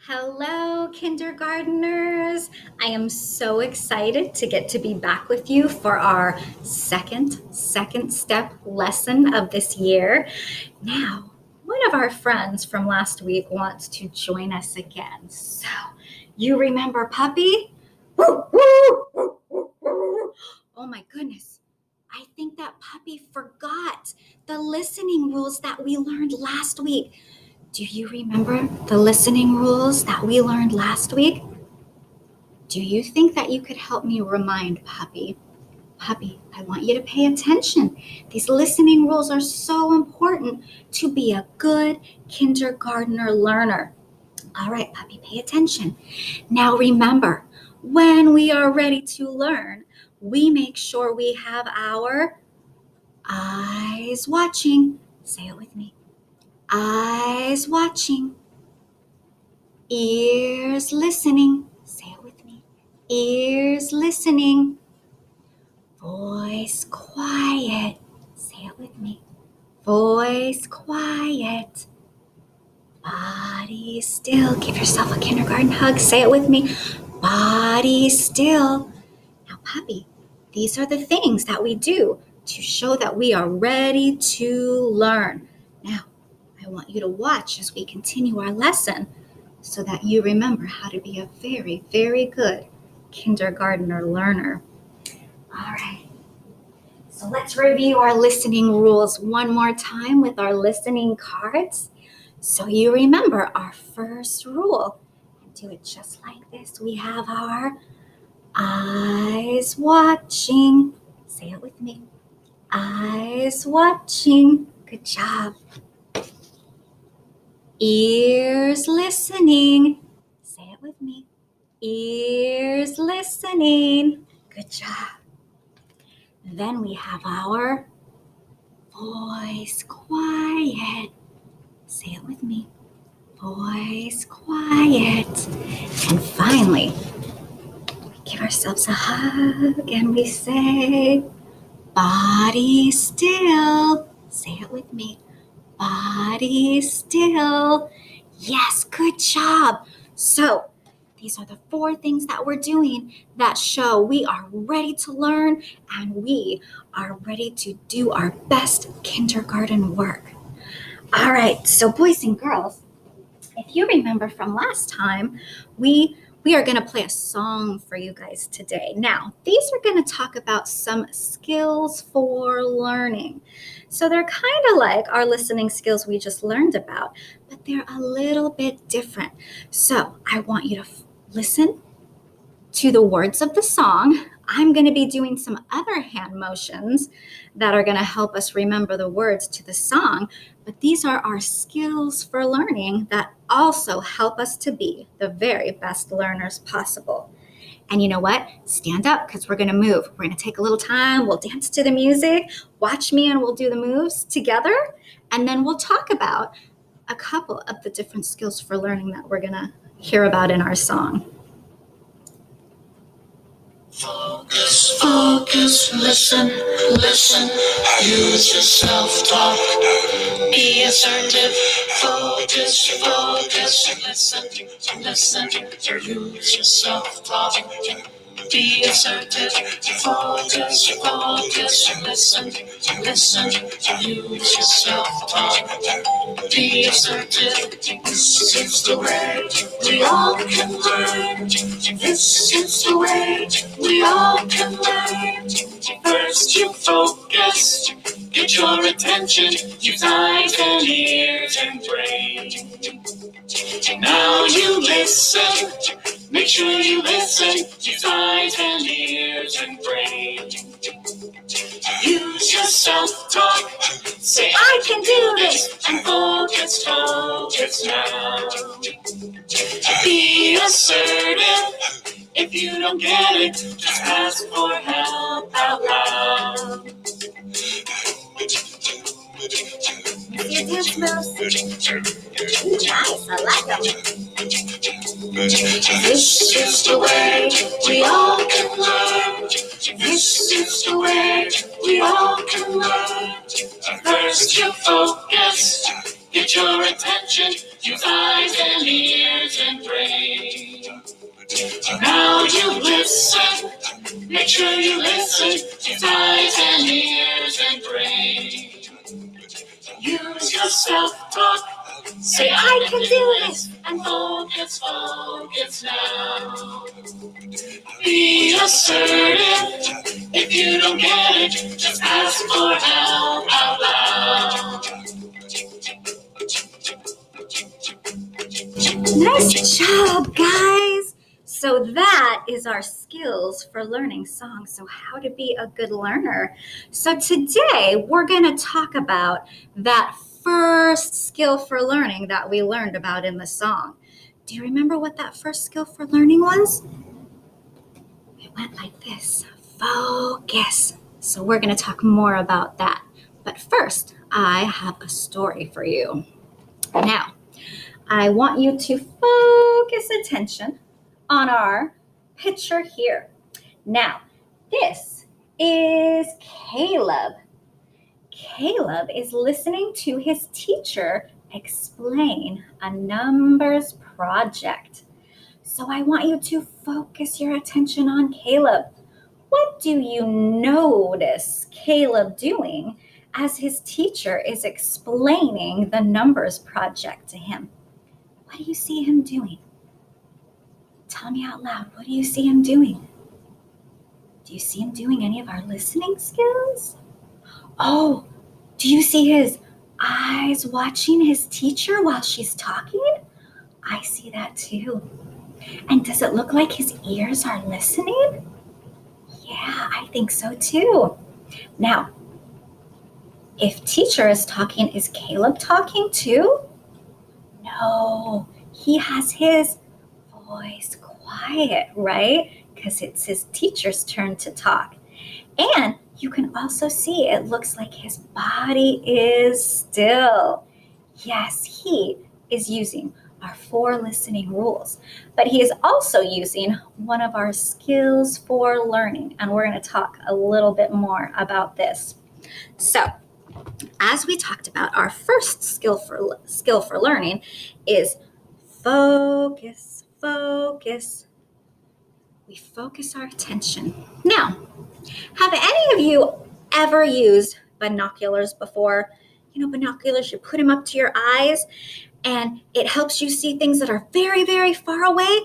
Hello, kindergarteners. I am so excited to get to be back with you for our second step lesson of this year. Now, one of our friends from last week wants to join us again. So, you remember Puppy? Oh my goodness. I think that Puppy forgot the listening rules that we learned last week. Do you remember the listening rules that we learned last week? Do you think that you could help me remind Puppy? Puppy, I want you to pay attention. These listening rules are so important to be a good kindergartner learner. All right, Puppy, pay attention. Now remember, when we are ready to learn, we make sure we have our eyes watching. Say it with me. Eyes watching. Ears listening. Say it with me. Ears listening. Voice quiet. Say it with me. Voice quiet. Body still. Give yourself a kindergarten hug. Say it with me. Body still. Now, Puppy, these are the things that we do to show that we are ready to learn. Now, I want you to watch as we continue our lesson, so that you remember how to be a very, very good kindergartner learner. All right. So let's review our listening rules one more time with our listening cards. So you remember our first rule. And do it just like this. We have our eyes watching. Say it with me. Eyes watching. Good job. Ears listening. Say it with me. Ears listening. Good job. Then we have our voice quiet. Say it with me. Voice quiet. And finally, we give ourselves a hug and we say, body still. Say it with me. Body still. Yes, good job. So, these are the 4 things that we're doing that show we are ready to learn and we are ready to do our best kindergarten work. All right, so boys and girls, if you remember from last time, we are going to play a song for you guys today. Now, these are going to talk about some skills for learning. So they're kind of like our listening skills we just learned about, but they're a little bit different. So I want you to listen to the words of the song. I'm going to be doing some other hand motions that are going to help us remember the words to the song, but these are our skills for learning that also help us to be the very best learners possible. And you know what? Stand up because we're going to move. We're going to take a little time. We'll dance to the music. Watch me and we'll do the moves together. And then we'll talk about a couple of the different skills for learning that we're going to hear about in our song. Focus, focus, listen, listen, use your self-talk, be assertive, focus, focus, listen, listen, use your self-talk, be assertive, focus, focus, listen, listen, use your self-talk, be assertive. This is the way we all can learn. This is the way we all can learn. First you focus, get your attention, use eyes and ears and brain. Now you listen, make sure you listen, use eyes and ears and brain. Use your self-talk, say I can do this, and focus, focus now. Be assertive, if you don't get it, just ask for help out loud. Your dance moves, nice, I like them. This is the way we all can learn. This is the way we all can learn. First you focus, get your attention, use eyes and ears and brain. Now you listen. Make sure you listen. Use eyes and ears and brain. Use your self-talk. Say I can do this. And focus, focus now. Be assertive. If you don't get it, just ask for help out loud. Nice job, guys. So that is our skills for learning songs. So how to be a good learner. So today we're going to talk about that first skill for learning that we learned about in the song. Do you remember what that first skill for learning was? It went like this. Focus. So we're going to talk more about that. But first, I have a story for you. Now, I want you to focus attention on our picture here. Now, this is Caleb. Caleb is listening to his teacher explain a numbers project. So I want you to focus your attention on Caleb. What do you notice Caleb doing as his teacher is explaining the numbers project to him? What do you see him doing? Tell me out loud. What do you see him doing? Do you see him doing any of our listening skills? Oh, do you see his eyes watching his teacher while she's talking? I see that too. And does it look like his ears are listening? Yeah, I think so too. Now, if teacher is talking, is Caleb talking too? No, he has his voice quiet, right? Because it's his teacher's turn to talk. And you can also see it looks like his body is still. Yes, he is using our 4 listening rules, but he is also using one of our skills for learning. And we're going to talk a little bit more about this. So, as we talked about, our first skill for learning is focus, focus. We focus our attention. Now, have any of you ever used binoculars before? You know, binoculars, you put them up to your eyes and it helps you see things that are very, very far away.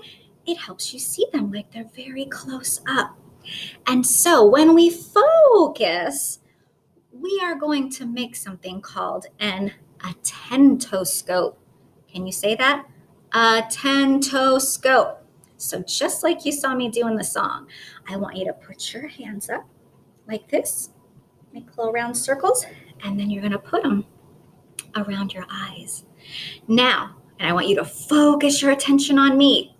It helps you see them like they're very close up. And so when we focus, we are going to make something called an attentoscope. Can you say that? Attentoscope. So just like you saw me do in the song, I want you to put your hands up like this, make little round circles, and then you're going to put them around your eyes. Now, and I want you to focus your attention on me.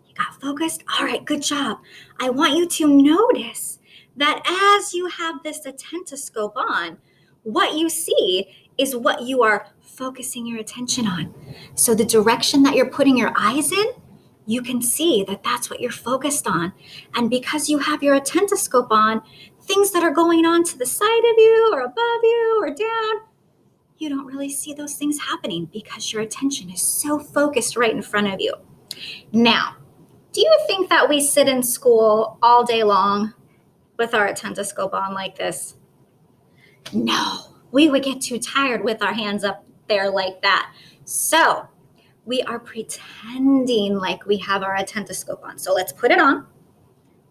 You got focused? All right, good job. I want you to notice that as you have this attentoscope on, what you see is what you are focusing your attention on. So the direction that you're putting your eyes in, you can see that that's what you're focused on. And because you have your attentoscope on, things that are going on to the side of you or above you or down, you don't really see those things happening because your attention is so focused right in front of you. Now, do you think that we sit in school all day long with our attentoscope on like this? No, we would get too tired with our hands up there like that. So we are pretending like we have our attentoscope on. So let's put it on.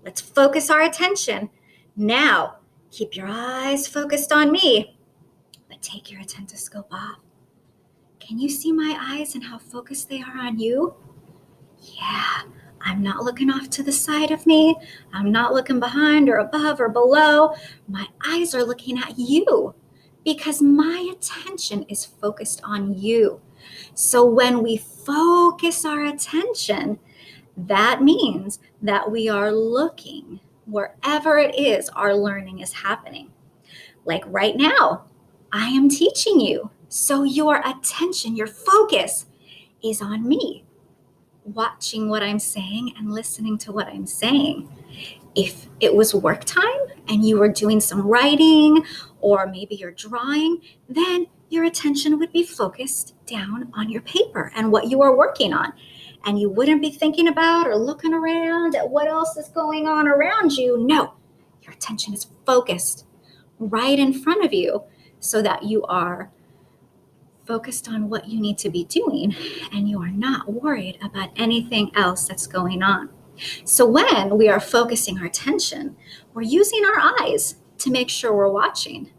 Let's focus our attention. Now, keep your eyes focused on me, but take your attentoscope off. Can you see my eyes and how focused they are on you? Yeah, I'm not looking off to the side of me. I'm not looking behind or above or below. My eyes are looking at you because my attention is focused on you. So when we focus our attention, that means that we are looking wherever it is our learning is happening. Like right now, I am teaching you. So your attention, your focus is on me, watching what I'm saying and listening to what I'm saying. If it was work time and you were doing some writing or maybe you're drawing, then your attention would be focused down on your paper and what you are working on. and you wouldn't be thinking about or looking around at what else is going on around you. No, your attention is focused right in front of you so that you are focused on what you need to be doing and you are not worried about anything else that's going on. So when we are focusing our attention, we're using our eyes to make sure we're watching.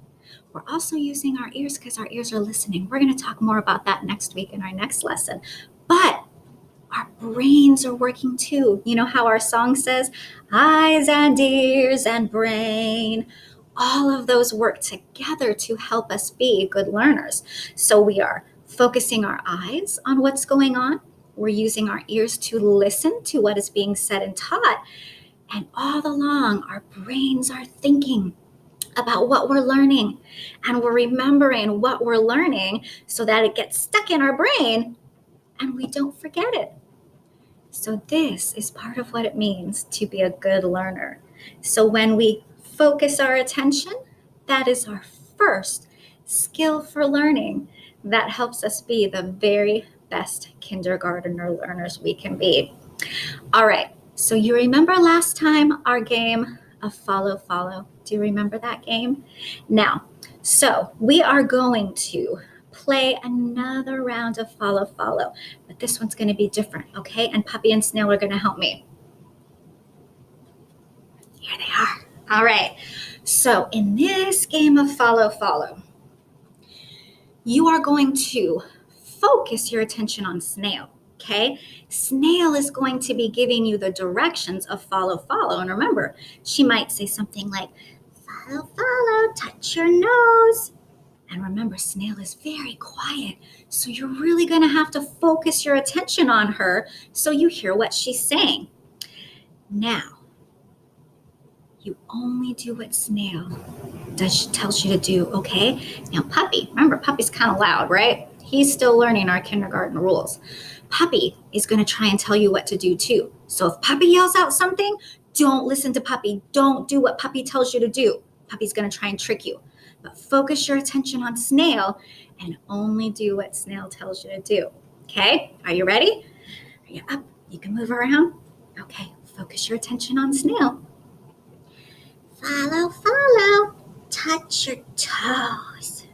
We're also using our ears because our ears are listening. We're going to talk more about that next week in our next lesson. But our brains are working too. You know how our song says, eyes and ears and brain. All of those work together to help us be good learners. So we are focusing our eyes on what's going on. We're using our ears to listen to what is being said and taught. And all along, our brains are thinking about what we're learning. And we're remembering what we're learning so that it gets stuck in our brain and we don't forget it. So this is part of what it means to be a good learner. So when we focus our attention, that is our first skill for learning that helps us be the very best kindergartner learners we can be. All right, so you remember last time our game of follow, follow. Do you remember that game? Now, so we are going to play another round of follow, follow, but this one's going to be different, okay? And Puppy and Snail are going to help me. Here they are. All right. So in this game of follow, follow, you are going to focus your attention on Snail, okay? Snail is going to be giving you the directions of follow, follow. And remember, she might say something like, follow, follow, touch your nose. And remember, Snail is very quiet, so you're really going to have to focus your attention on her so you hear what she's saying. Now, you only do what Snail tells you to do, okay? Now, Puppy, remember, Puppy's kind of loud, right? He's still learning our kindergarten rules. Puppy is going to try and tell you what to do too. So if Puppy yells out something, don't listen to Puppy. Don't do what Puppy tells you to do. Puppy's going to try and trick you. But focus your attention on Snail and only do what Snail tells you to do. Okay? Are you ready? Are you up? You can move around. Okay, focus your attention on Snail. Follow, follow. Touch your toes.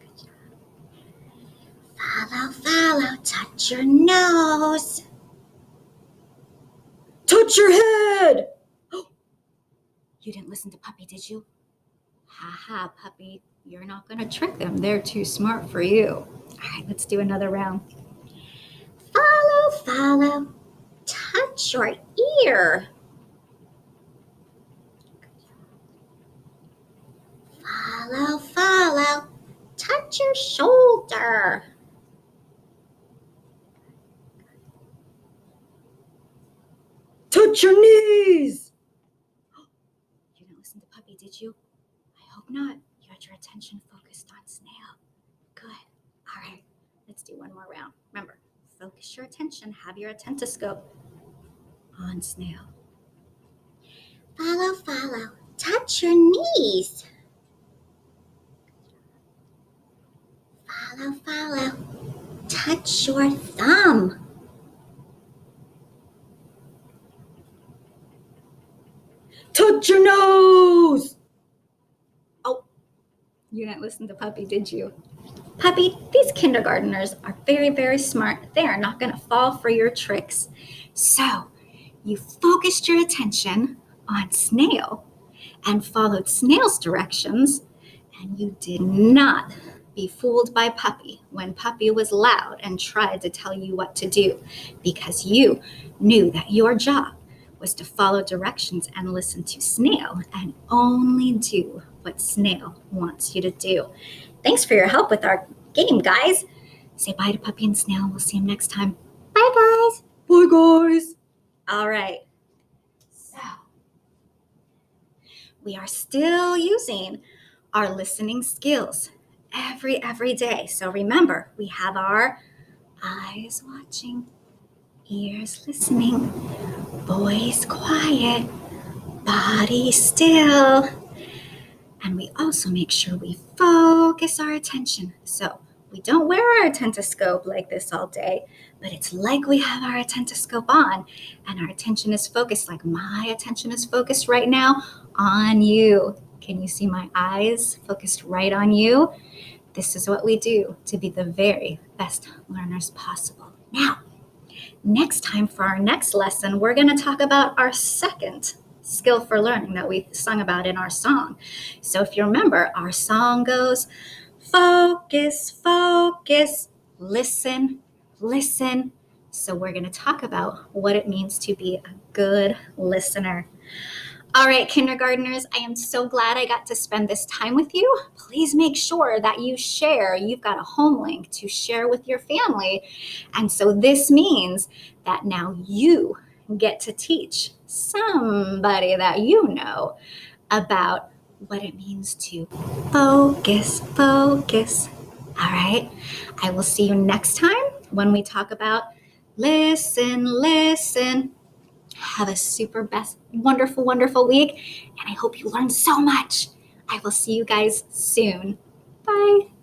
Good job. Follow, follow. Touch your nose. Touch your head. You didn't listen to Puppy, did you? Ha, Puppy. You're not going to trick them. They're too smart for you. All right, let's do another round. Follow, follow. Touch your ear. Follow, follow. Touch your shoulder. Touch your knees. You didn't listen to Puppy, did you? I hope not. You had your attention focused on Snail. Good. All right, let's do one more round. Remember, focus your attention. Have your attentoscope on Snail. Follow, follow. Touch your knees. Follow, follow. Touch your thumb. Touch your nose. Oh, you didn't listen to Puppy, did you? Puppy, these kindergartners are very, very smart. They are not going to fall for your tricks. So you focused your attention on Snail and followed Snail's directions, and you did not be fooled by Puppy when Puppy was loud and tried to tell you what to do, because you knew that your job was to follow directions and listen to Snail and only do what Snail wants you to do. Thanks for your help with our game, guys. Say bye to Puppy and Snail. We'll see them next time. Bye, guys. Bye, guys. All right. So we are still using our listening skills every day. So remember, we have our eyes watching, ears listening, voice quiet, body still. And we also make sure we focus our attention. So We don't wear our attentoscope like this all day, but it's like we have our attentoscope on and our attention is focused, like my attention is focused right now on you. Can you see my eyes focused right on you? This is what we do to be the very best learners possible. Now, next time for our next lesson, we're going to talk about our second skill for learning that we sung about in our song. So if you remember, our song goes, focus, focus, listen, listen. So we're going to talk about what it means to be a good listener. All right, kindergartners, I am so glad I got to spend this time with you. Please make sure that you share. You've got a home link to share with your family. And so this means that now you get to teach somebody that you know about what it means to focus, focus. All right, I will see you next time when we talk about listen, listen. Have a super best, wonderful, wonderful week. And I hope you learned so much. I will see you guys soon. Bye.